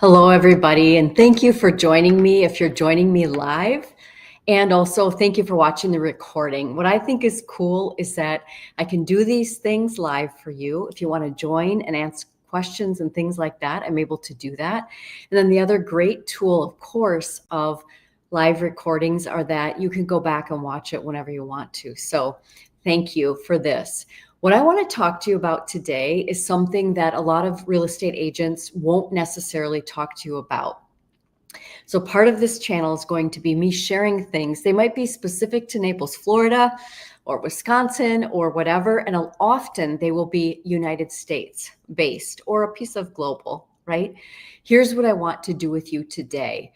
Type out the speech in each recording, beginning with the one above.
Hello, everybody, and thank you for joining me if you're joining me live. And also, thank you for watching the recording. What I think is cool is that I can do these things live for you. If you want to join and ask questions and things like that, I'm able to do that. And then the other great tool, of course, of live recordings are that you can go back and watch it whenever you want to. So, thank you for this. What I want to talk to you about today is something that a lot of real estate agents won't necessarily talk to you about. So part of this channel is going to be me sharing things. They might be specific to Naples, Florida, or Wisconsin, or whatever, and often they will be United States based or a piece of global, right? Here's what I want to do with you today.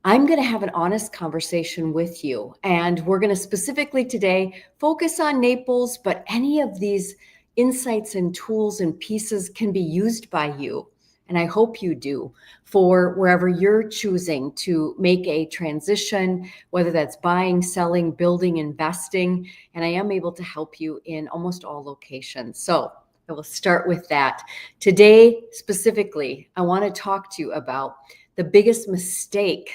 I'm going to have an honest conversation with you, and we're going to specifically today focus on Naples, but any of these insights and tools and pieces can be used by you, and I hope you do, for wherever you're choosing to make a transition, whether that's buying, selling, building, investing, and I am able to help you in almost all locations. So I will start with that. Today, specifically, I want to talk to you about the biggest mistake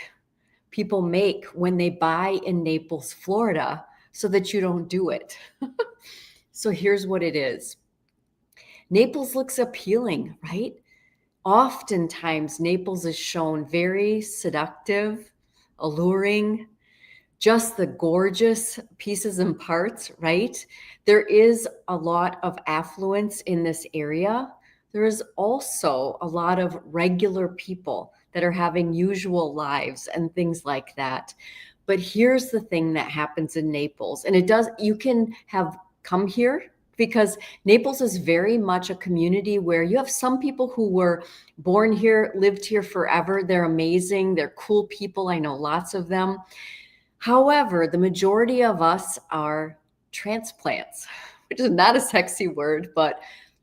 people make when they buy in Naples, Florida, so that you don't do it. So here's what it is. Naples looks appealing, right? Oftentimes, Naples is shown very seductive, alluring, just the gorgeous pieces and parts, right? There is a lot of affluence in this area. There is also a lot of regular people that are having usual lives and things like that. But here's the thing that happens in Naples, and you can have come here because Naples is very much a community where you have some people who were born here, lived here forever. They're amazing. They're cool people. I know lots of them. However, the majority of us are transplants, which is not a sexy word, but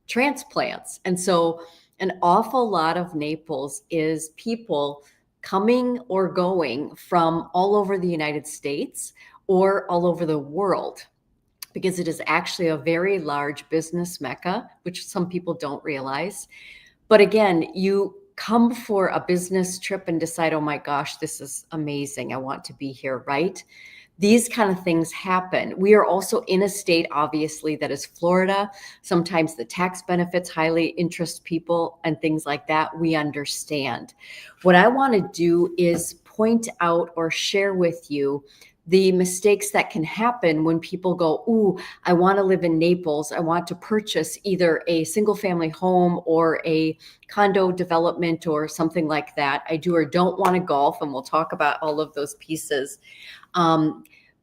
transplants. And so an awful lot of Naples is people coming or going from all over the United States or all over the world, because it is actually a very large business mecca, which some people don't realize. But again, you come for a business trip and decide, oh my gosh, this is amazing. I want to be here, right? These kind of things happen. We are also in a state, obviously, that is Florida. Sometimes the tax benefits highly interest people and things like that. We understand. What I want to do is point out or share with you the mistakes that can happen when people go, ooh, I want to live in Naples. I want to purchase either a single family home or a condo development or something like that. I do or don't want to golf, and we'll talk about all of those pieces.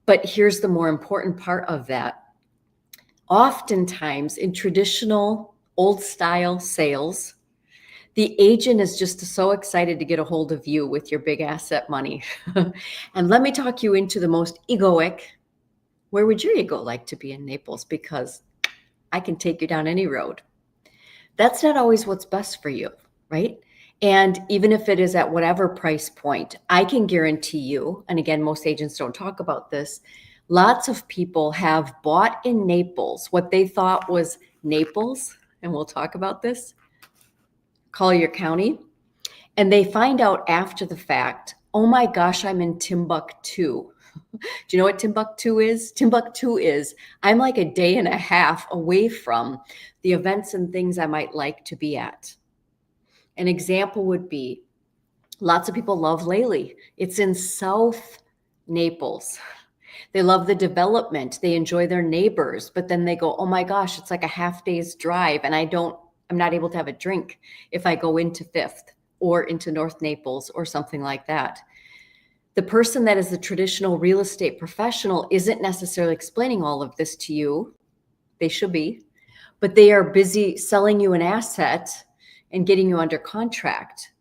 But here's the more important part of that. Oftentimes in traditional old style sales, the agent is just so excited to get a hold of you with your big asset money. And let me talk you into the most egoic. Where would your ego like to be in Naples? Because I can take you down any road. That's not always what's best for you, right? And even if it is at whatever price point, I can guarantee you, and again, most agents don't talk about this, lots of people have bought in Naples what they thought was Naples, and we'll talk about this, Collier County, and they find out after the fact, oh my gosh, I'm in Timbuktu. Do you know what Timbuktu is? Timbuktu is I'm like a day and a half away from the events and things I might like to be at. An example would be lots of people love Lely. It's in South Naples. They love the development. They enjoy their neighbors, but then they go, oh my gosh, it's like a half day's drive. And I'm not able to have a drink if I go into Fifth or into North Naples or something like that. The person that is the traditional real estate professional isn't necessarily explaining all of this to you. They should be, but they are busy selling you an asset and getting you under contract.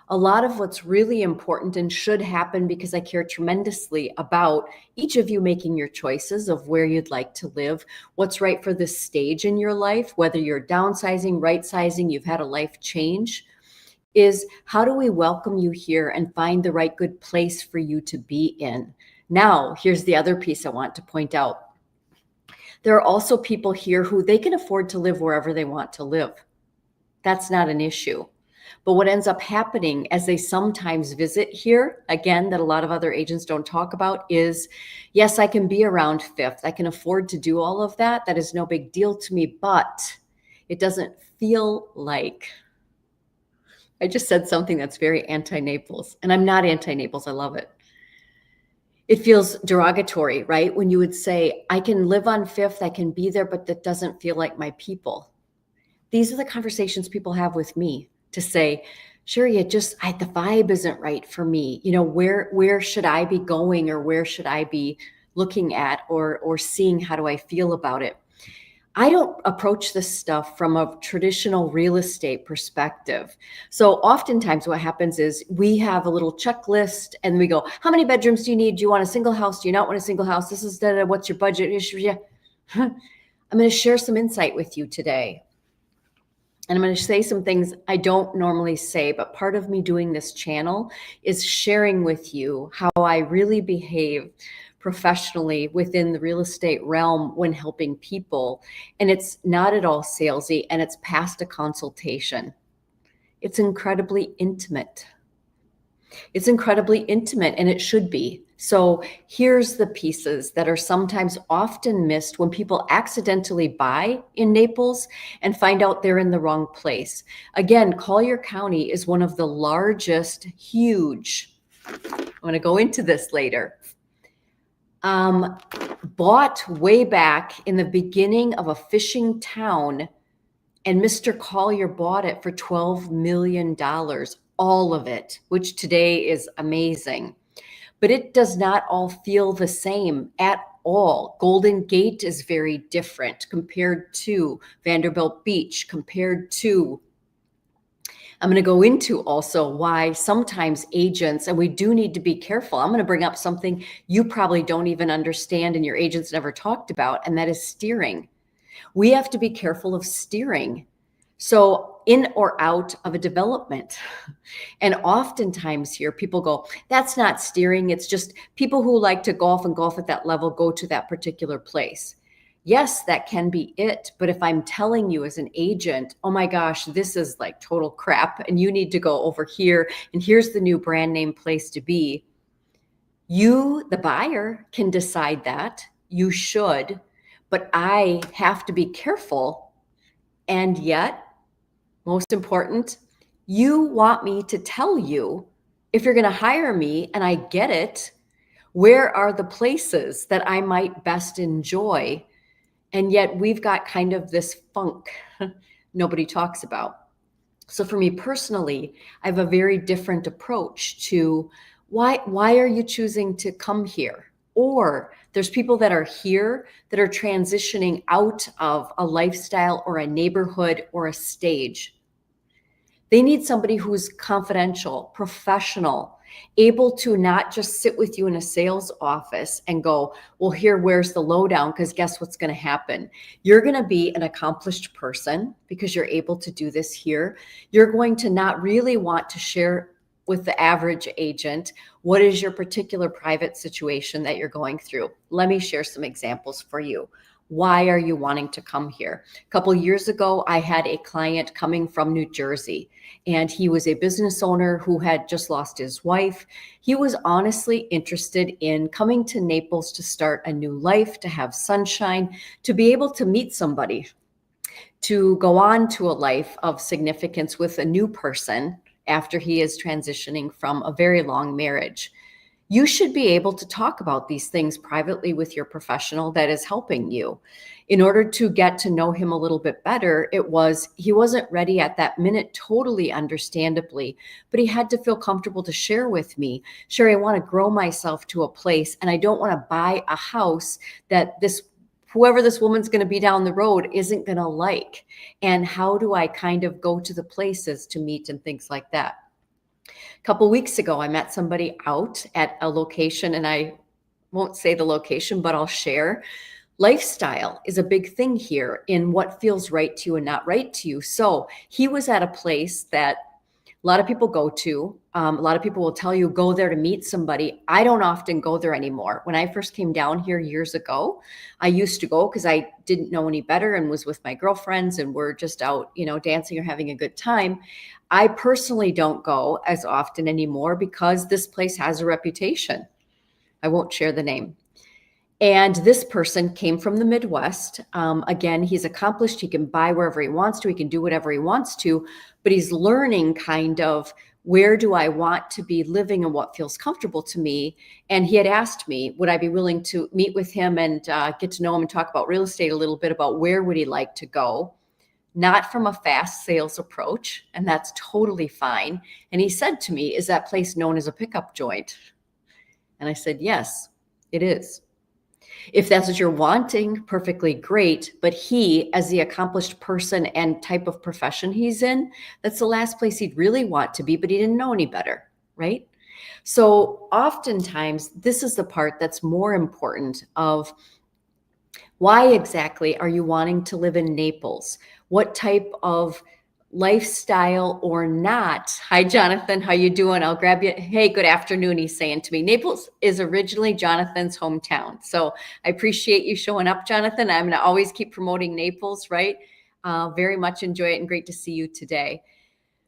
A lot of what's really important and should happen, because I care tremendously about each of you making your choices of where you'd like to live, what's right for this stage in your life, whether you're downsizing, right-sizing, you've had a life change, is how do we welcome you here and find the right good place for you to be in? Now, here's the other piece I want to point out. There are also people here who they can afford to live wherever they want to live. That's not an issue. But what ends up happening as they sometimes visit here, again, that a lot of other agents don't talk about, is yes, I can be around Fifth. I can afford to do all of that. That is no big deal to me, but it doesn't feel like, I just said something that's very anti-Naples, and I'm not anti-Naples. I love it. It feels derogatory, right? When you would say, I can live on Fifth, I can be there, but that doesn't feel like my people. These are the conversations people have with me to say, Sherry, the vibe isn't right for me. Where should I be going, or where should I be looking at, or seeing? How do I feel about it? I don't approach this stuff from a traditional real estate perspective. So oftentimes what happens is we have a little checklist and we go, how many bedrooms do you need? Do you want a single house? Do you not want a single house? This is what's your budget? Yeah. I'm going to share some insight with you today. And I'm going to say some things I don't normally say, but part of me doing this channel is sharing with you how I really behave professionally within the real estate realm when helping people. And it's not at all salesy, and it's past a consultation. It's incredibly intimate. It's incredibly intimate, and it should be. So here's the pieces that are sometimes often missed when people accidentally buy in Naples and find out they're in the wrong place. Again, Collier County is one of the largest, huge, I'm going to go into this later, bought way back in the beginning of a fishing town, and Mr. Collier bought it for $12 million, all of it, which today is amazing. But it does not all feel the same at all. Golden Gate is very different compared to Vanderbilt Beach, compared to, I'm going to go into also why sometimes agents, and we do need to be careful. I'm going to bring up something you probably don't even understand and your agents never talked about, and that is steering. We have to be careful of steering. So in or out of a development. And oftentimes here people go, that's not steering. It's just people who like to golf and golf at that level go to that particular place. Yes, that can be it. But if I'm telling you as an agent, oh my gosh, this is like total crap, and you need to go over here, and here's the new brand name place to be. You, the buyer, can decide that. You should. But I have to be careful. And yet, most important, you want me to tell you, if you're going to hire me, and I get it, where are the places that I might best enjoy? And yet we've got kind of this funk nobody talks about. So for me personally, I have a very different approach to why are you choosing to come here? Or there's people that are here that are transitioning out of a lifestyle or a neighborhood or a stage. They need somebody who's confidential, professional, able to not just sit with you in a sales office and go, well, where's the lowdown? Because guess what's going to happen? You're going to be an accomplished person because you're able to do this here. You're going to not really want to share with the average agent what is your particular private situation that you're going through. Let me share some examples for you. Why are you wanting to come here? A couple of years ago, I had a client coming from New Jersey, and he was a business owner who had just lost his wife. He was honestly interested in coming to Naples to start a new life, to have sunshine, to be able to meet somebody, to go on to a life of significance with a new person after he is transitioning from a very long marriage. You should be able to talk about these things privately with your professional that is helping you. In order to get to know him a little bit better, he wasn't ready at that minute, totally understandably, but he had to feel comfortable to share with me, Sherry, I want to grow myself to a place, and I don't want to buy a house that whoever this woman's going to be down the road isn't going to like. And how do I kind of go to the places to meet and things like that? A couple weeks ago, I met somebody out at a location, and I won't say the location, but I'll share. Lifestyle is a big thing here in what feels right to you and not right to you. So he was at a place that a lot of people go to. A lot of people will tell you go there to meet somebody. I don't often go there anymore. When I first came down here years ago, I used to go because I didn't know any better and was with my girlfriends and we're just out, dancing or having a good time. I personally don't go as often anymore because this place has a reputation. I won't share the name. And this person came from the Midwest. Again, he's accomplished. He can buy wherever he wants to. He can do whatever he wants to, but he's learning kind of where do I want to be living and what feels comfortable to me. And he had asked me, would I be willing to meet with him and get to know him and talk about real estate a little bit about where would he like to go? Not from a fast sales approach. And that's totally fine. And he said to me, is that place known as a pickup joint? And I said, yes, it is. If that's what you're wanting, perfectly great. But he, as the accomplished person and type of profession he's in, that's the last place he'd really want to be, but he didn't know any better, right? So oftentimes, this is the part that's more important of why exactly are you wanting to live in Naples? What type of lifestyle or not? Hi, Jonathan. How you doing? I'll grab you. Hey, good afternoon. He's saying to me, Naples is originally Jonathan's hometown. So I appreciate you showing up, Jonathan. I'm going to always keep promoting Naples, right? Very much enjoy it and great to see you today.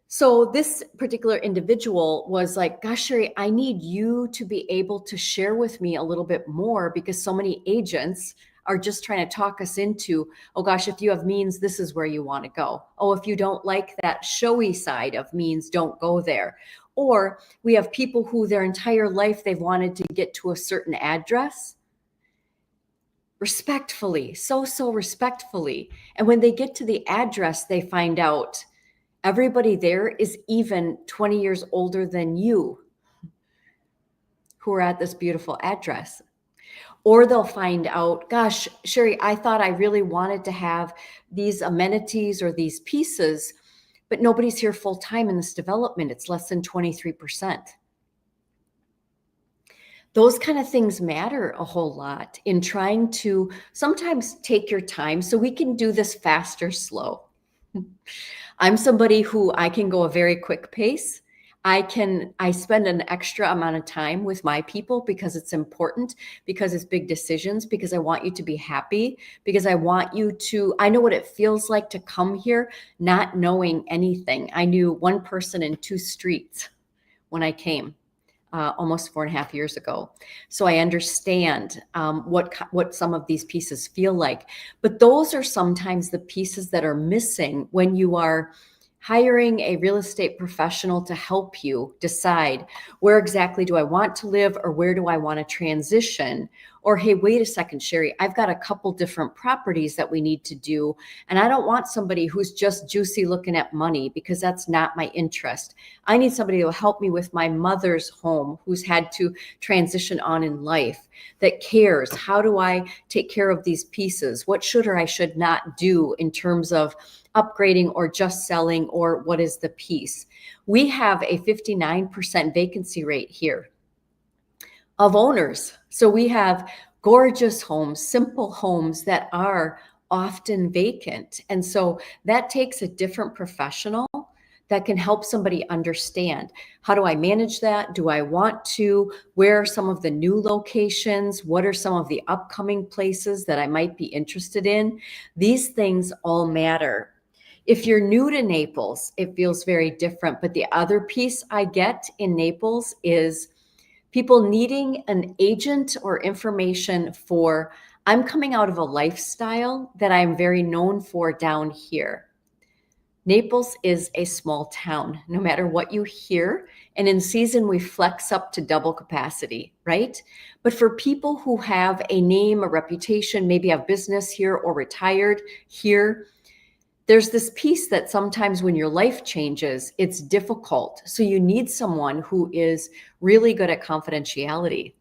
So this particular individual was like, gosh, Sherry, I need you to be able to share with me a little bit more because so many agents are just trying to talk us into, oh gosh, if you have means, this is where you want to go. Oh, if you don't like that showy side of means, don't go there. Or we have people who their entire life they've wanted to get to a certain address respectfully, so respectfully. And when they get to the address, they find out everybody there is even 20 years older than you who are at this beautiful address. Or they'll find out, gosh, Sherry, I thought I really wanted to have these amenities or these pieces, but nobody's here full time in this development. It's less than 23%. Those kind of things matter a whole lot in trying to sometimes take your time so we can do this fast or slow. I'm somebody who I can go a very quick pace. I spend an extra amount of time with my people because it's important, because it's big decisions, because I want you to be happy, because I want you to, I know what it feels like to come here not knowing anything. I knew one person in 2 streets when I came. Almost 4.5 years ago. So I understand what some of these pieces feel like. But those are sometimes the pieces that are missing when you are hiring a real estate professional to help you decide where exactly do I want to live or where do I want to transition? Or, hey, wait a second, Sherry, I've got a couple different properties that we need to do. And I don't want somebody who's just juicy looking at money because that's not my interest. I need somebody who will help me with my mother's home who's had to transition on in life, that cares. How do I take care of these pieces? What should or I should not do in terms of upgrading or just selling, or what is the piece? We have a 59% vacancy rate here of owners. So we have gorgeous homes, simple homes that are often vacant. And so that takes a different professional that can help somebody understand, how do I manage that? Do I want to? Where are some of the new locations? What are some of the upcoming places that I might be interested in? These things all matter. If you're new to Naples, it feels very different. But the other piece I get in Naples is people needing an agent or information for, I'm coming out of a lifestyle that I'm very known for down here. Naples is a small town, no matter what you hear. And in season, we flex up to double capacity, right? But for people who have a name, a reputation, maybe have business here or retired here, there's this piece that sometimes when your life changes, it's difficult. So you need someone who is really good at confidentiality.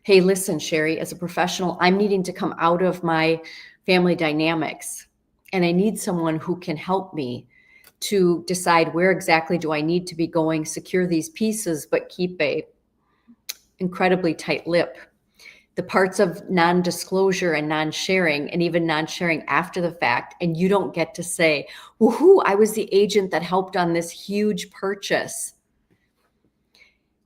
Hey, listen, Sherry, as a professional, I'm needing to come out of my family dynamics. And I need someone who can help me to decide where exactly do I need to be going, secure these pieces, but keep a incredibly tight lip. the parts of non-disclosure and non-sharing, and even non-sharing after the fact, and you don't get to say, woohoo, I was the agent that helped on this huge purchase.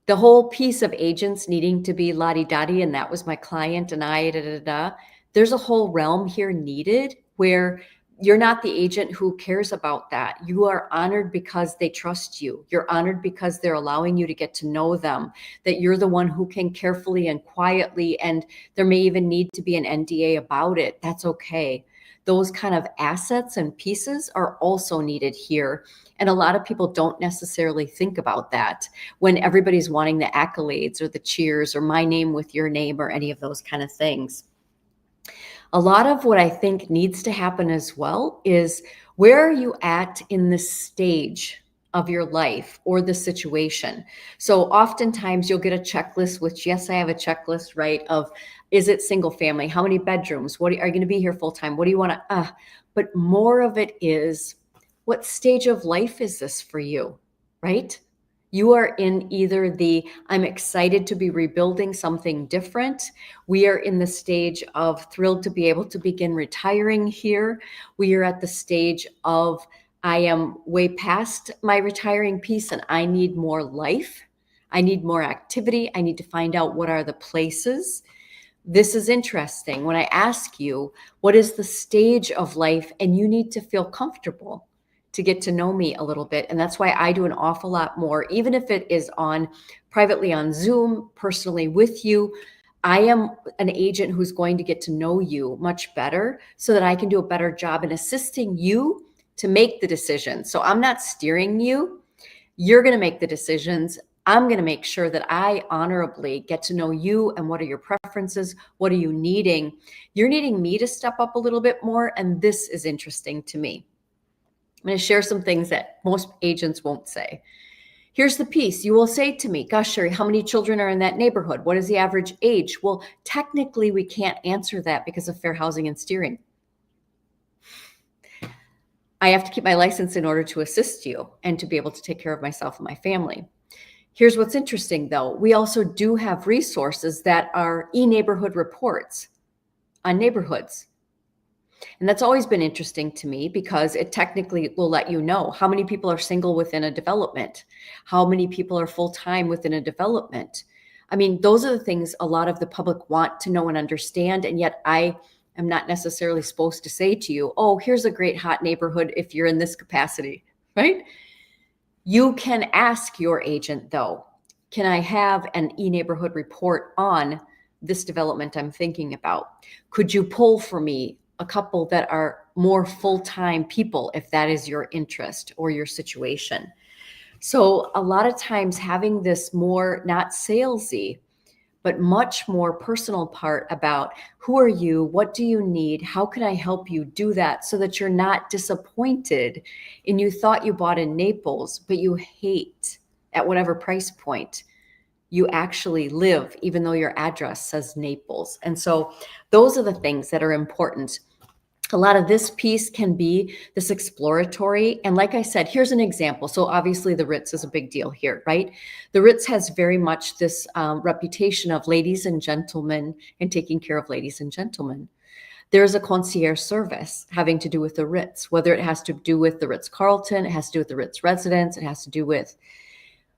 The whole piece of agents needing to be la-di-da-di, and that was my client and I, da-da-da-da. There's a whole realm here needed where you're not the agent who cares about that. You are honored because they trust you. You're honored because they're allowing you to get to know them, that you're the one who can carefully and quietly, and there may even need to be an NDA about it. That's okay. Those kind of assets and pieces are also needed here. And a lot of people don't necessarily think about that when everybody's wanting the accolades or the cheers or my name with your name or any of those kind of things. A lot of what I think needs to happen as well is, where are you at in the stage of your life or the situation? So oftentimes you'll get a checklist, which, yes, I have a checklist, right? Of, is it single family? How many bedrooms? What are you going to be here full time? What do you want to, but more of it is, what stage of life is this for you, right? You are in either the, I'm excited to be rebuilding something different. We are in the stage of thrilled to be able to begin retiring here. We are at the stage of, I am way past my retiring piece and I need more life. I need more activity. I need to find out what are the places. This is interesting. When I ask you, what is the stage of life, and you need to feel comfortable to get to know me a little bit. And that's why I do an awful lot more, even if it is on privately on Zoom, personally with you. I am an agent who's going to get to know you much better so that I can do a better job in assisting you to make the decision. So I'm not steering you. You're going to make the decisions. I'm going to make sure that I honorably get to know you and what are your preferences? What are you needing? You're needing me to step up a little bit more. And this is interesting to me. I'm going to share some things that most agents won't say. Here's the piece. You will say to me, gosh, Sherry, how many children are in that neighborhood? What is the average age? Well, technically, we can't answer that because of fair housing and steering. I have to keep my license in order to assist you and to be able to take care of myself and my family. Here's what's interesting, though. We also do have resources that are e-neighborhood reports on neighborhoods. And that's always been interesting to me because it technically will let you know how many people are single within a development, how many people are full-time within a development. I mean, those are the things a lot of the public want to know and understand. And yet I am not necessarily supposed to say to you, oh, here's a great hot neighborhood if you're in this capacity, right? You can ask your agent, though, can I have an e-neighborhood report on this development I'm thinking about? Could you pull for me a couple that are more full-time people if that is your interest or your situation? So a lot of times having this more, not salesy, but much more personal part about who are you, what do you need, how can I help you do that so that you're not disappointed and you thought you bought in Naples, but you hate at whatever price point you actually live, even though your address says Naples. And so those are the things that are important. A lot of this piece can be this exploratory. And like I said, here's an example. So obviously the Ritz is a big deal here, right? The Ritz has very much this reputation of ladies and gentlemen and taking care of ladies and gentlemen. There's a concierge service having to do with the Ritz, whether it has to do with the Ritz-Carlton, it has to do with the Ritz residence, it has to do with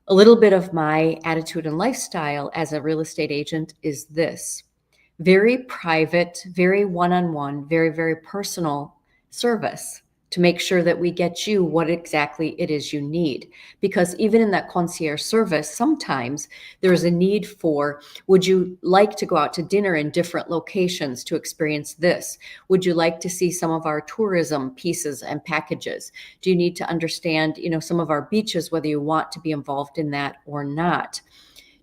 a little bit of my attitude and lifestyle as a real estate agent is this. Very private, very one-on-one, very, very personal service to make sure that we get you what exactly it is you need. Because even in that concierge service, sometimes there's a need for, would you like to go out to dinner in different locations to experience this? Would you like to see some of our tourism pieces and packages? Do you need to understand, some of our beaches, whether you want to be involved in that or not?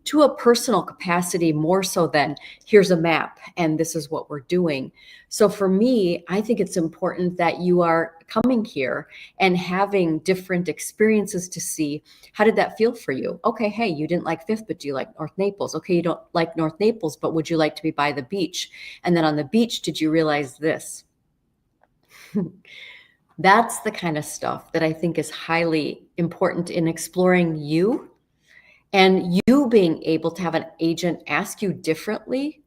To a personal capacity, more so than here's a map and this is what we're doing. So for me, I think it's important that you are coming here and having different experiences to see, how did that feel for you? Okay, hey, you didn't like Fifth, but do you like North Naples? Okay, you don't like North Naples, but would you like to be by the beach? And then on the beach, did you realize this? That's the kind of stuff that I think is highly important in exploring you, and you being able to have an agent ask you differently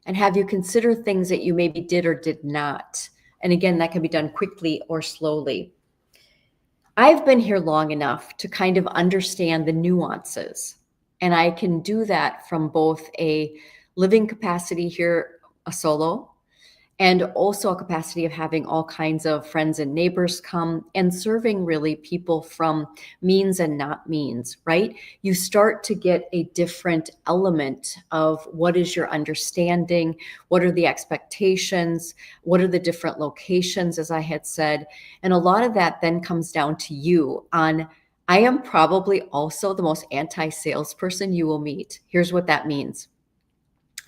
And have you considered things that you maybe did or did not? And again, that can be done quickly or slowly. I've been here long enough to kind of understand the nuances. And I can do that from both a living capacity here, a solo, and also a capacity of having all kinds of friends and neighbors come and serving really people from means and not means, right? You start to get a different element of what is your understanding, what are the expectations, what are the different locations, as I had said. And a lot of that then comes down to you on, I am probably also the most anti-salesperson you will meet. Here's what that means.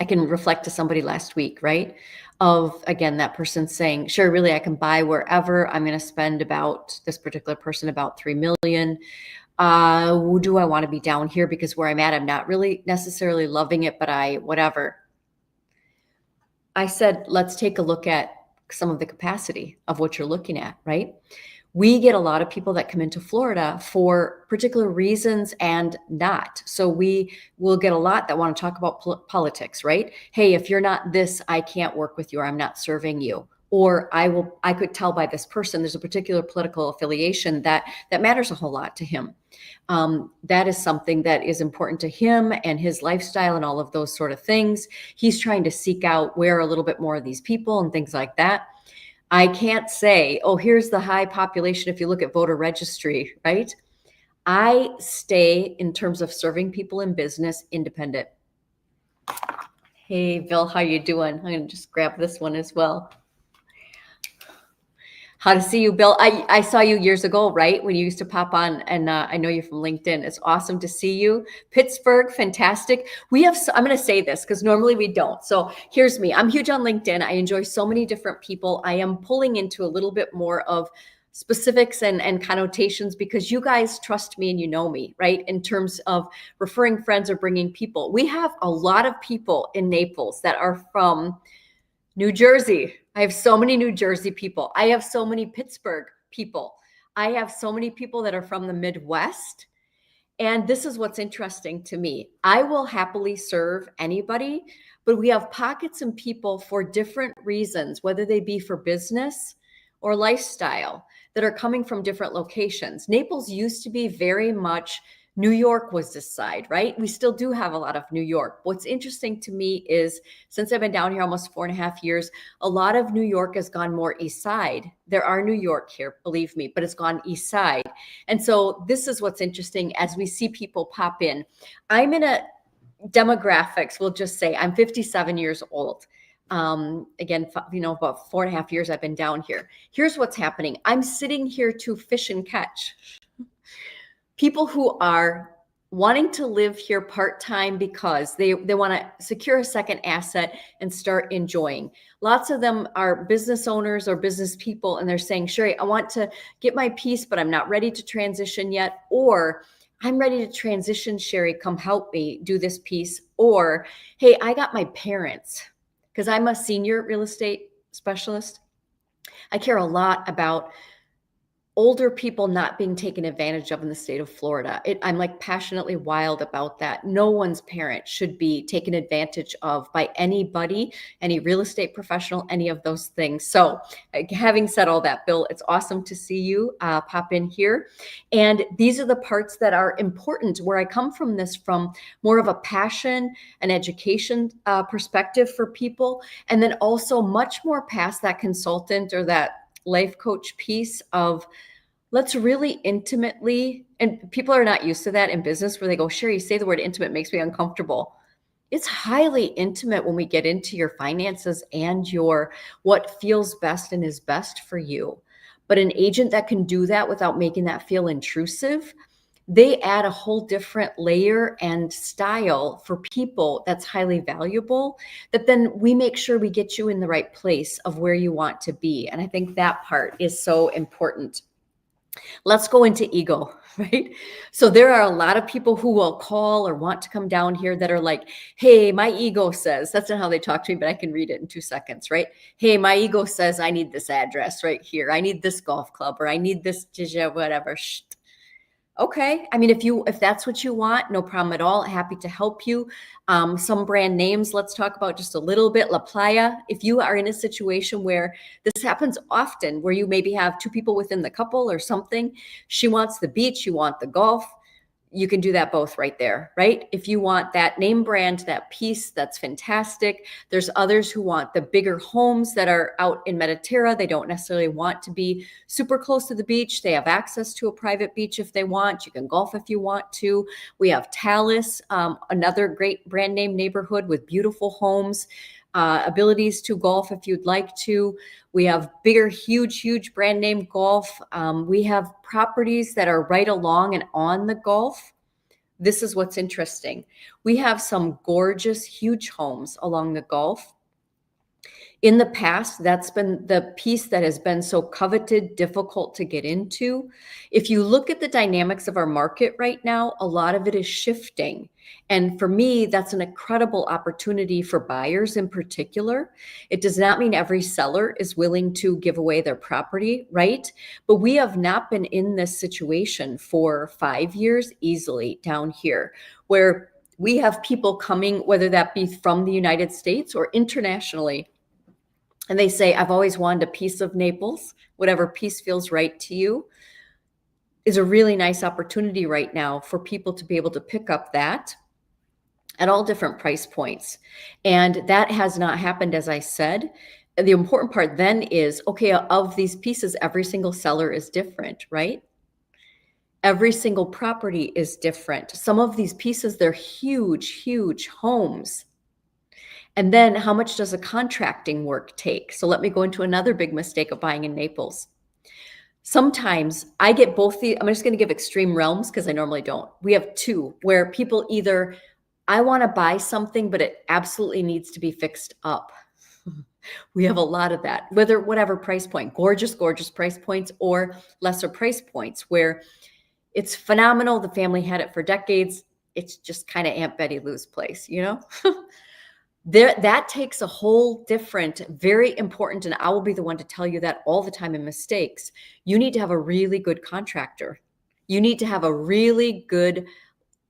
I can reflect to somebody last week, right? Of again, that person saying, sure, really, I can buy wherever. I'm going to spend about this particular person about 3 million. Do I want to be down here because where I'm at, I'm not really necessarily loving it, but whatever. I said, let's take a look at some of the capacity of what you're looking at, right? We get a lot of people that come into Florida for particular reasons and not. So we will get a lot that want to talk about politics, right? Hey, if you're not this, I can't work with you, or I'm not serving you. Or I could tell by this person, there's a particular political affiliation that matters a whole lot to him. That is something that is important to him and his lifestyle and all of those sort of things. He's trying to seek out where a little bit more of these people and things like that. I can't say, oh, here's the high population if you look at voter registry, right? I stay, in terms of serving people in business, independent. Hey, Bill, how you doing? I'm going to just grab this one as well. How to see you, Bill. I saw you years ago, right? When you used to pop on, and I know you from LinkedIn. It's awesome to see you. Pittsburgh, fantastic. I'm going to say this because normally we don't. So here's me. I'm huge on LinkedIn. I enjoy so many different people. I am pulling into a little bit more of specifics and connotations because you guys trust me and you know me, right? In terms of referring friends or bringing people. We have a lot of people in Naples that are from New Jersey. I have so many New Jersey people. I have so many Pittsburgh people. I have so many people that are from the Midwest. And this is what's interesting to me. I will happily serve anybody, but we have pockets and people for different reasons, whether they be for business or lifestyle, that are coming from different locations. Naples used to be very much New York was this side, right? We still do have a lot of New York. What's interesting to me is since I've been down here almost 4.5 years, a lot of New York has gone more east side. There are New York here, believe me, but it's gone east side. And so this is what's interesting as we see people pop in. I'm in a demographics, we'll just say I'm 57 years old. Again, about 4.5 years I've been down here. Here's what's happening. I'm sitting here to fish and catch. People who are wanting to live here part-time because they want to secure a second asset and start enjoying. Lots of them are business owners or business people, and they're saying, Sherry, I want to get my piece, but I'm not ready to transition yet. Or I'm ready to transition, Sherry, come help me do this piece. Or, hey, I got my parents, because I'm a senior real estate specialist. I care a lot about older people not being taken advantage of in the state of Florida. I'm like passionately wild about that. No one's parent should be taken advantage of by anybody, any real estate professional, any of those things. So having said all that, Bill, it's awesome to see you pop in here. And these are the parts that are important where I come from this from more of a passion and education perspective for people. And then also much more past that consultant or that life coach piece of let's really intimately, and people are not used to that in business where they go, Sherry, you say the word intimate makes me uncomfortable. It's highly intimate when we get into your finances and your what feels best and is best for you. But an agent that can do that without making that feel intrusive, they add a whole different layer and style for people that's highly valuable, that then we make sure we get you in the right place of where you want to be. And I think that part is so important. Let's go into ego, right? So there are a lot of people who will call or want to come down here that are like, hey, my ego says, that's not how they talk to me, but I can read it in 2 seconds, right? Hey, my ego says I need this address right here. I need this golf club, or I need this, whatever. Okay. I mean, if that's what you want, no problem at all. Happy to help you. Some brand names, let's talk about just a little bit. La Playa. If you are in a situation where this happens often, where you maybe have two people within the couple or something, she wants the beach, you want the golf, you can do that both right there, right? If you want that name brand, that piece, that's fantastic. There's others who want the bigger homes that are out in Mediterra. They don't necessarily want to be super close to the beach. They have access to a private beach if they want. You can golf if you want to. We have Talus, another great brand name neighborhood with beautiful homes. Abilities to golf if you'd like to. We have bigger, huge brand name golf. We have properties that are right along and on the Gulf. This is what's interesting. We have some gorgeous, huge homes along the Gulf. In the past, that's been the piece that has been so coveted, difficult to get into. If you look at the dynamics of our market right now, a lot of it is shifting. And for me, that's an incredible opportunity for buyers in particular. It does not mean every seller is willing to give away their property, right? But we have not been in this situation for 5 years easily down here, where we have people coming, whether that be from the United States or internationally, and they say, I've always wanted a piece of Naples. Whatever piece feels right to you is a really nice opportunity right now for people to be able to pick up that at all different price points. And that has not happened, as I said. The important part then is, okay, of these pieces, every single seller is different, right? Every single property is different. Some of these pieces, they're huge homes. And then how much does a contracting work take? So let me go into another big mistake of buying in Naples. Sometimes I get both I'm just going to give extreme realms because I normally don't. We have two where people either, I want to buy something, but it absolutely needs to be fixed up. We have a lot of that, whatever price point, gorgeous price points or lesser price points where it's phenomenal. The family had it for decades. It's just kind of Aunt Betty Lou's place, you know? That takes a whole different, very important, and I will be the one to tell you that all the time in mistakes. You need to have a really good contractor. You need to have a really good,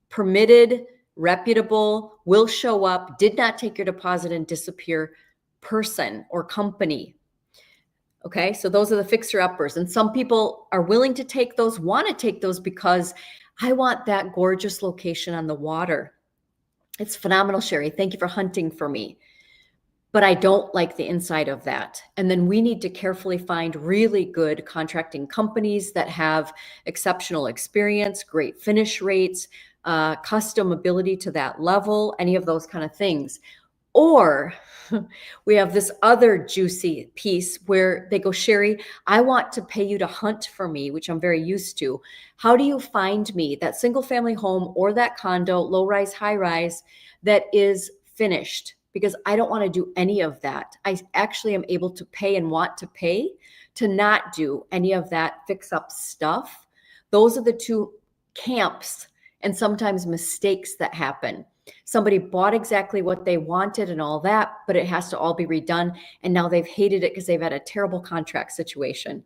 permitted, reputable, will show up, did not take your deposit and disappear person or company. Okay, so those are the fixer-uppers. And some people are willing to take those, want to take those because I want that gorgeous location on the water. It's phenomenal, Sherry. Thank you for hunting for me. But I don't like the inside of that. And then we need to carefully find really good contracting companies that have exceptional experience, great finish rates, custom ability to that level, any of those kind of things. Or we have this other juicy piece where they go, Sherry, I want to pay you to hunt for me, which I'm very used to. How do you find me that single family home or that condo, low rise, high rise, that is finished? Because I don't want to do any of that. I actually am able to pay and want to pay to not do any of that fix up stuff. Those are the two camps and sometimes mistakes that happen. Somebody bought exactly what they wanted and all that, but it has to all be redone. And now they've hated it because they've had a terrible contract situation.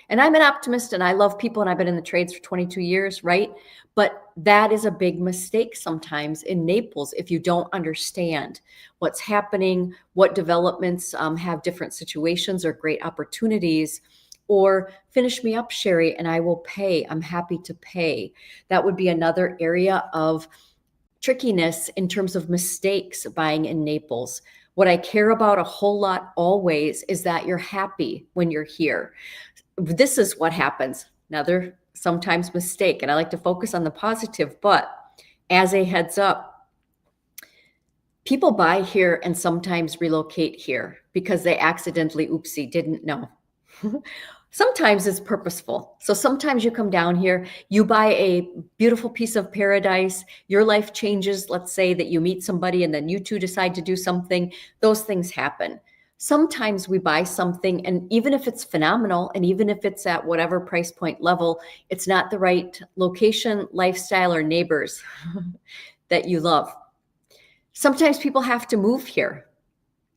And I'm an optimist and I love people and I've been in the trades for 22 years, right? But that is a big mistake sometimes in Naples if you don't understand what's happening, what developments have different situations or great opportunities. Or finish me up, Sherry, and I will pay. I'm happy to pay. That would be another area of trickiness in terms of mistakes buying in Naples. What I care about a whole lot always is that you're happy when you're here. This is what happens. Another sometimes mistake, and I like to focus on the positive, but as a heads up, people buy here and sometimes relocate here because they accidentally, oopsie, didn't know. Sometimes it's purposeful. So sometimes you come down here, you buy a beautiful piece of paradise, your life changes. Let's say that you meet somebody and then you two decide to do something. Those things happen. Sometimes we buy something, and even if it's phenomenal, and even if it's at whatever price point level, it's not the right location, lifestyle, or neighbors that you love. Sometimes people have to move here.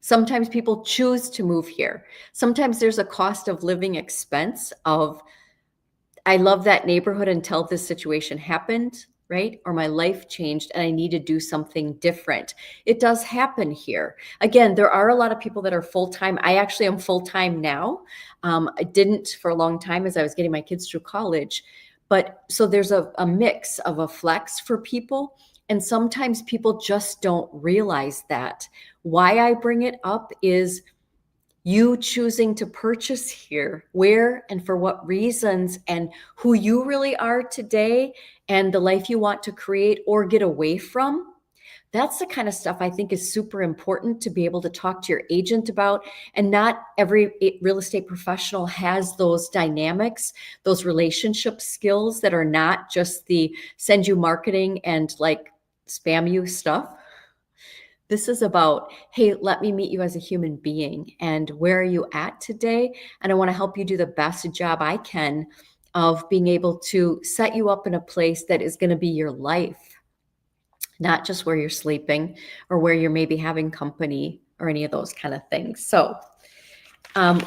Sometimes people choose to move here. Sometimes there's a cost of living expense of I love that neighborhood until this situation happened, right? Or my life changed and I need to do something different. It does happen here. Again, there are a lot of people that are full-time. I actually am full-time now. I didn't for a long time as I was getting my kids through college. But so there's a mix of a flex for people. And sometimes people just don't realize that. Why I bring it up is you choosing to purchase here, where and for what reasons, and who you really are today, and the life you want to create or get away from. That's the kind of stuff I think is super important to be able to talk to your agent about. And not every real estate professional has those dynamics, those relationship skills that are not just the send you marketing and like spam you stuff. This is about, hey, let me meet you as a human being. And where are you at today? And I want to help you do the best job I can of being able to set you up in a place that is going to be your life, not just where you're sleeping or where you're maybe having company or any of those kind of things. So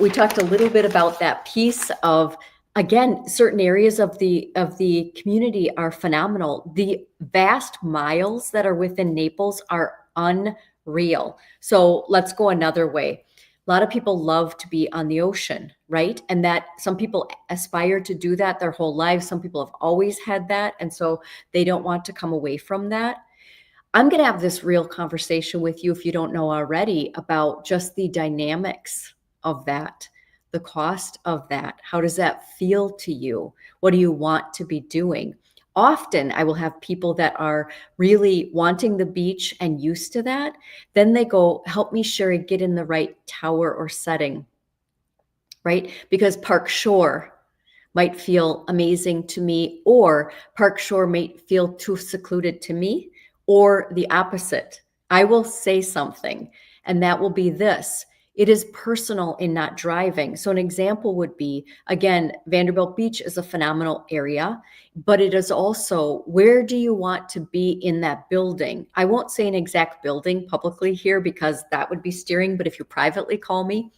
we talked a little bit about that piece of, again, certain areas of the community are phenomenal. The vast miles that are within Naples are unreal. So let's go another way. A lot of people love to be on the ocean, right? And that some people aspire to do that their whole lives. Some people have always had that. And so they don't want to come away from that. I'm going to have this real conversation with you, if you don't know already, about just the dynamics of that, the cost of that. How does that feel to you? What do you want to be doing? Often I will have people that are really wanting the beach and used to that. Then they go, help me, Sherry, get in the right tower or setting, right? Because Park Shore might feel amazing to me, or Park Shore might feel too secluded to me, or the opposite. I will say something, and that will be this. It is personal in not driving. So an example would be, again, Vanderbilt Beach is a phenomenal area, but it is also, where do you want to be in that building? I won't say an exact building publicly here because that would be steering, but if you privately call me,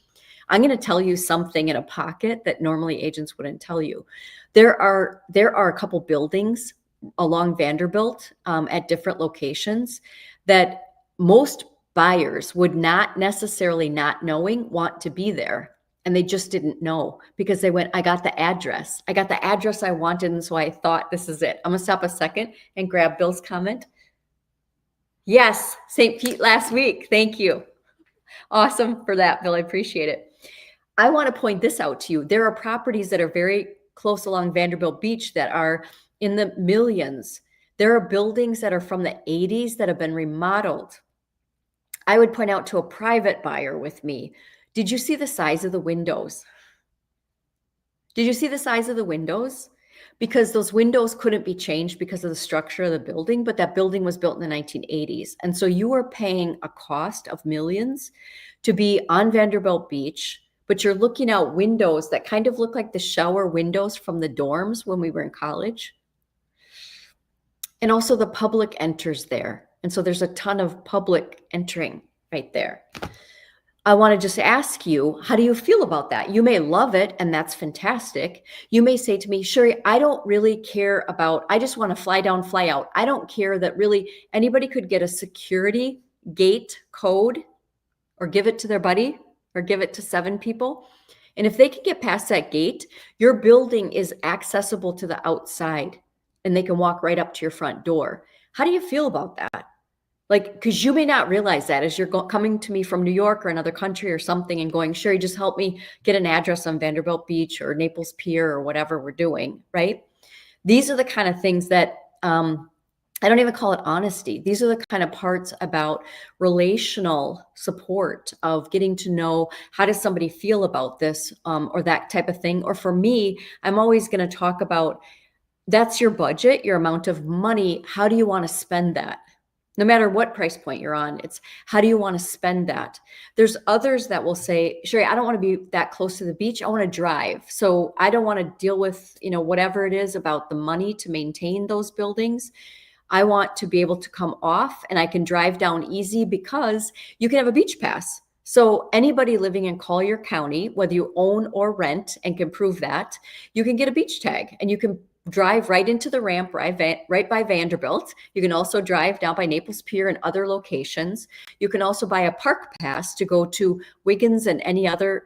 I'm going to tell you something in a pocket that normally agents wouldn't tell you. There are a couple buildings along Vanderbilt at different locations that most buyers would not necessarily, not knowing, want to be there. And they just didn't know because they went, I got the address. I got the address I wanted. And so I thought, this is it. I'm going to stop a second and grab Bill's comment. Yes, St. Pete last week. Thank you. Awesome for that, Bill. I appreciate it. I want to point this out to you. There are properties that are very close along Vanderbilt Beach that are in the millions. There are buildings that are from the 80s that have been remodeled. I would point out to a private buyer with me, did you see the size of the windows? Did you see the size of the windows? Because those windows couldn't be changed because of the structure of the building, but that building was built in the 1980s. And so you are paying a cost of millions to be on Vanderbilt Beach, but you're looking out windows that kind of look like the shower windows from the dorms when we were in college. And also the public enters there. And so there's a ton of public entering right there. I want to just ask you, how do you feel about that? You may love it, and that's fantastic. You may say to me, Sherry, I don't really care about, I just want to fly down, fly out. I don't care that really anybody could get a security gate code or give it to their buddy or give it to 7 people. And if they can get past that gate, your building is accessible to the outside and they can walk right up to your front door. How do you feel about that? Like, because you may not realize that as you're coming to me from New York or another country or something and going, Sherry, just help me get an address on Vanderbilt Beach or Naples Pier or whatever we're doing, right? These are the kind of things that I don't even call it honesty. These are the kind of parts about relational support of getting to know, how does somebody feel about this or that type of thing. Or for me, I'm always going to talk about, that's your budget, your amount of money. How do you want to spend that? No matter what price point you're on, it's how do you want to spend that? There's others that will say, Sherry, I don't want to be that close to the beach. I want to drive. So I don't want to deal with, whatever it is about the money to maintain those buildings. I want to be able to come off and I can drive down easy because you can have a beach pass. So anybody living in Collier County, whether you own or rent and can prove that, you can get a beach tag and you can drive right into the ramp right by Vanderbilt. You can also drive down by Naples Pier and other locations. You can also buy a park pass to go to Wiggins and any other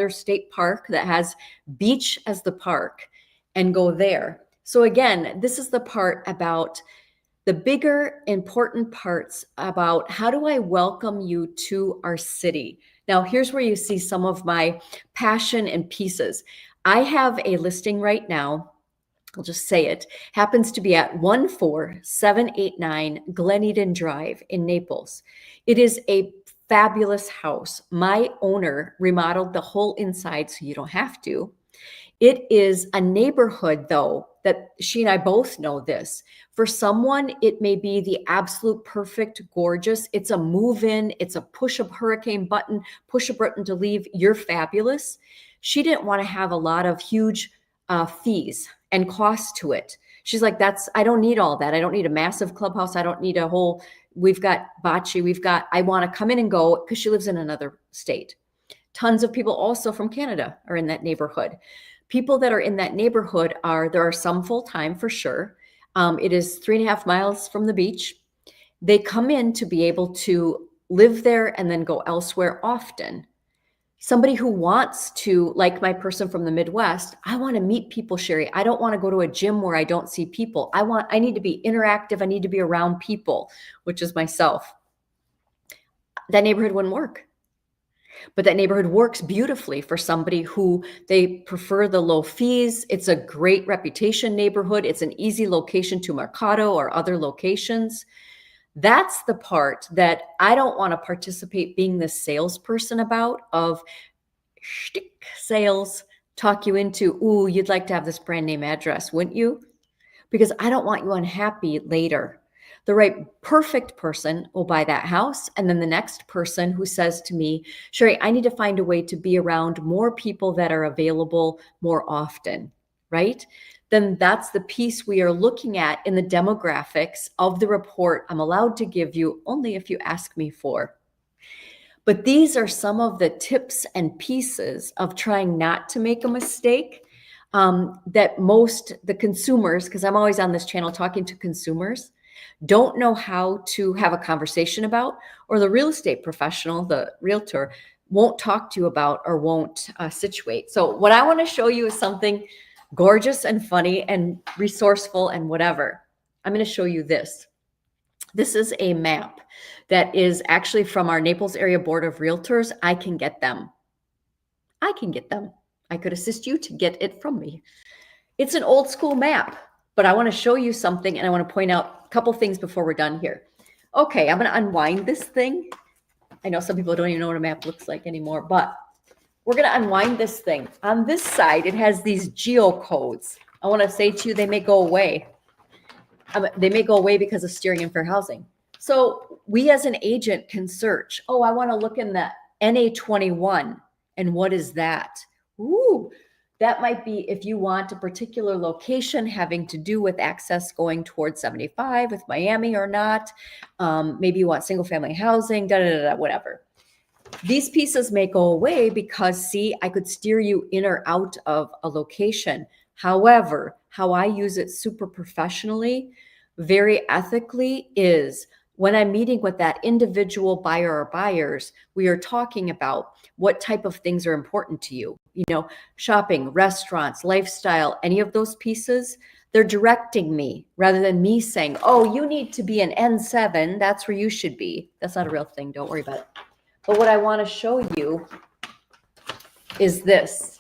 state park that has beach as the park and go there. So again, this is the part about the bigger important parts about how do I welcome you to our city. Now, here's where you see some of my passion and pieces. I have a listing right now. I'll just say it, happens to be at 14789 Glen Eden Drive in Naples. It is a fabulous house. My owner remodeled the whole inside so you don't have to. It is a neighborhood, though, that she and I both know this. For someone, it may be the absolute perfect, gorgeous. It's a move in, it's a push a hurricane button, push a button to leave. You're fabulous. She didn't want to have a lot of huge fees and costs to it. She's like, I don't need all that. I don't need a massive clubhouse. I don't need a whole, we've got bocce. I want to come in and go because she lives in another state. Tons of people also from Canada are in that neighborhood. People that are in that neighborhood there are some full-time for sure. It is 3.5 miles from the beach. They come in to be able to live there and then go elsewhere often. Somebody who wants to, like my person from the Midwest, I want to meet people, Sherry. I don't want to go to a gym where I don't see people. I need to be interactive. I need to be around people, which is myself. That neighborhood wouldn't work. But that neighborhood works beautifully for somebody who they prefer the low fees. It's a great reputation neighborhood. It's an easy location to Mercado or other locations. That's the part that I don't want to participate being the salesperson about of shtick sales, talk you into, ooh, you'd like to have this brand name address, wouldn't you? Because I don't want you unhappy later. The right perfect person will buy that house. And then the next person who says to me, Sherry, I need to find a way to be around more people that are available more often, right? Then that's the piece we are looking at in the demographics of the report I'm allowed to give you only if you ask me for. But these are some of the tips and pieces of trying not to make a mistake that the consumers, because I'm always on this channel talking to consumers, don't know how to have a conversation about, or the real estate professional, the realtor, won't talk to you about or won't situate. So what I want to show you is something gorgeous and funny and resourceful and whatever. I'm going to show you this. This is a map that is actually from our Naples Area Board of Realtors. I can get them. I could assist you to get it from me. It's an old school map, but I want to show you something and I want to point out a couple things before we're done here. Okay, I'm going to unwind this thing. I know some people don't even know what a map looks like anymore, but we're going to unwind this thing. On this side, it has these geocodes. I want to say to you, they may go away. They may go away because of steering in fair housing. So we as an agent can search. Oh, I want to look in the NA21. And what is that? Ooh, that might be if you want a particular location having to do with access going towards 75 with Miami or not. Maybe you want single family housing, whatever. These pieces may go away because, see, I could steer you in or out of a location. However, how I use it super professionally, very ethically, is when I'm meeting with that individual buyer or buyers, we are talking about what type of things are important to you. You know, shopping, restaurants, lifestyle, any of those pieces, they're directing me rather than me saying, oh, you need to be an N7. That's where you should be. That's not a real thing. Don't worry about it. But what I want to show you is this.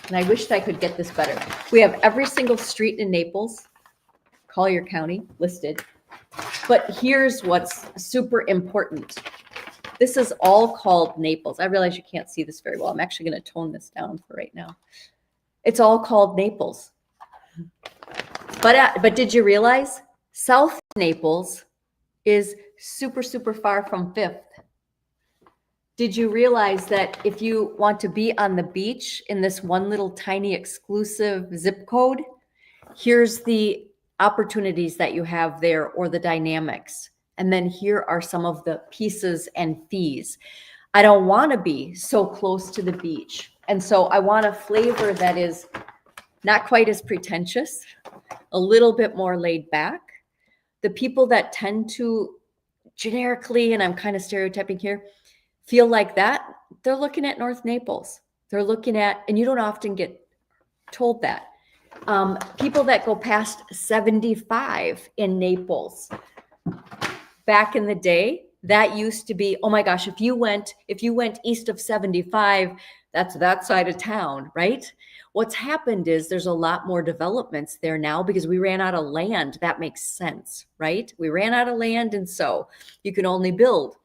And I wished I could get this better. We have every single street in Naples, Collier County, listed. But here's what's super important. This is all called Naples. I realize you can't see this very well. I'm actually going to tone this down for right now. It's all called Naples. But did you realize South Naples is super, super far from 5th? Did you realize that if you want to be on the beach in this one little tiny exclusive zip code, here's the opportunities that you have there or the dynamics. And then here are some of the pieces and fees. I don't want to be so close to the beach. And so I want a flavor that is not quite as pretentious, a little bit more laid back. The people that tend to generically, and I'm kind of stereotyping here, feel like that, they're looking at North Naples. They're looking at, and you don't often get told that. People that go past 75 in Naples, back in the day, that used to be, oh my gosh, if you went east of 75, that's that side of town, right? What's happened is there's a lot more developments there now because we ran out of land. That makes sense, right? We ran out of land, and so you can only build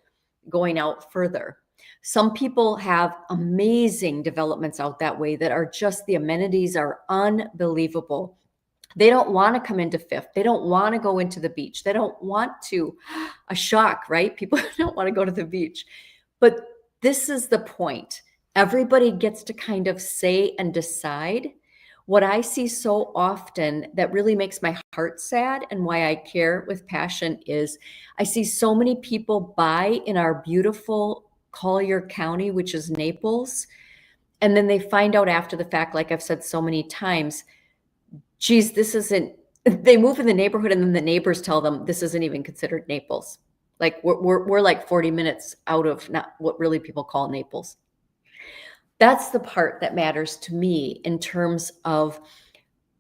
going out further. Some people have amazing developments out that way that are just, the amenities are unbelievable. They don't want to come into Fifth. They don't want to go into the beach. They don't want to, a shock, right? People don't want to go to the beach. But this is the point. Everybody gets to kind of say and decide. What I see so often that really makes my heart sad and why I care with passion is I see so many people buy in our beautiful Collier County, which is Naples, and then they find out after the fact, like I've said so many times, geez, this isn't, they move in the neighborhood and then the neighbors tell them this isn't even considered Naples. Like we're like 40 minutes out of not what really people call Naples. That's the part that matters to me in terms of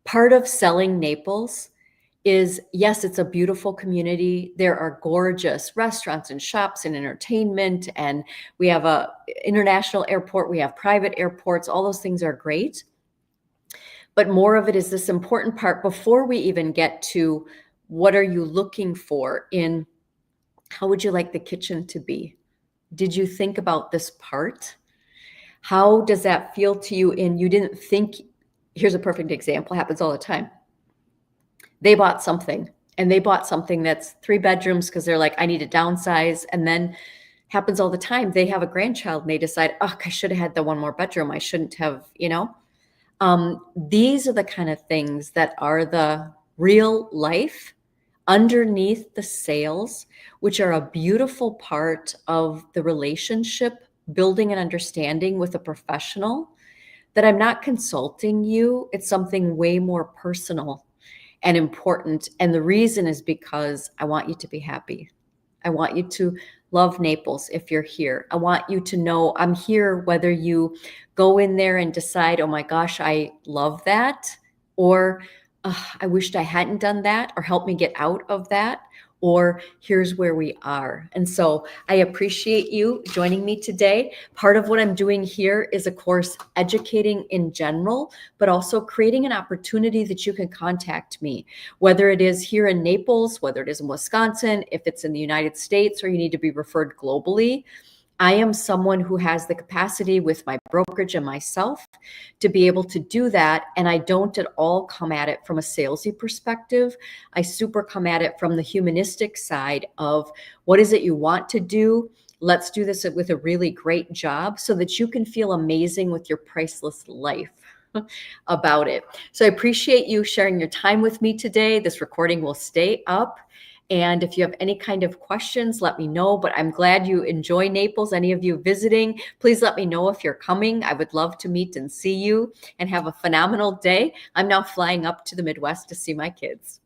part of selling Naples is, yes, it's a beautiful community. There are gorgeous restaurants and shops and entertainment, and we have a international airport, we have private airports, all those things are great. But more of it is this important part before we even get to what are you looking for in how would you like the kitchen to be? Did you think about this part? How does that feel to you? And you didn't think, here's a perfect example, happens all the time. They bought something that's 3 bedrooms because they're like, I need to downsize. And then happens all the time. They have a grandchild and they decide, oh, I should have had the 1 more bedroom. I shouldn't have, these are the kind of things that are the real life underneath the sales, which are a beautiful part of the relationship, building an understanding with a professional, that I'm not consulting you. It's something way more personal and important. And the reason is because I want you to be happy. I want you to love Naples if you're here. I want you to know I'm here, whether you go in there and decide, oh my gosh, I love that, or I wished I hadn't done that, or help me get out of that, or here's where we are. And so I appreciate you joining me today. Part of what I'm doing here is, of course, educating in general, but also creating an opportunity that you can contact me, whether it is here in Naples, whether it is in Wisconsin, if it's in the United States, or you need to be referred globally. I am someone who has the capacity with my brokerage and myself to be able to do that. And I don't at all come at it from a salesy perspective. I super come at it from the humanistic side of what is it you want to do? Let's do this with a really great job so that you can feel amazing with your priceless life about it. So I appreciate you sharing your time with me today. This recording will stay up. And if you have any kind of questions, let me know. But I'm glad you enjoy Naples. Any of you visiting, please let me know if you're coming. I would love to meet and see you, and have a phenomenal day. I'm now flying up to the Midwest to see my kids.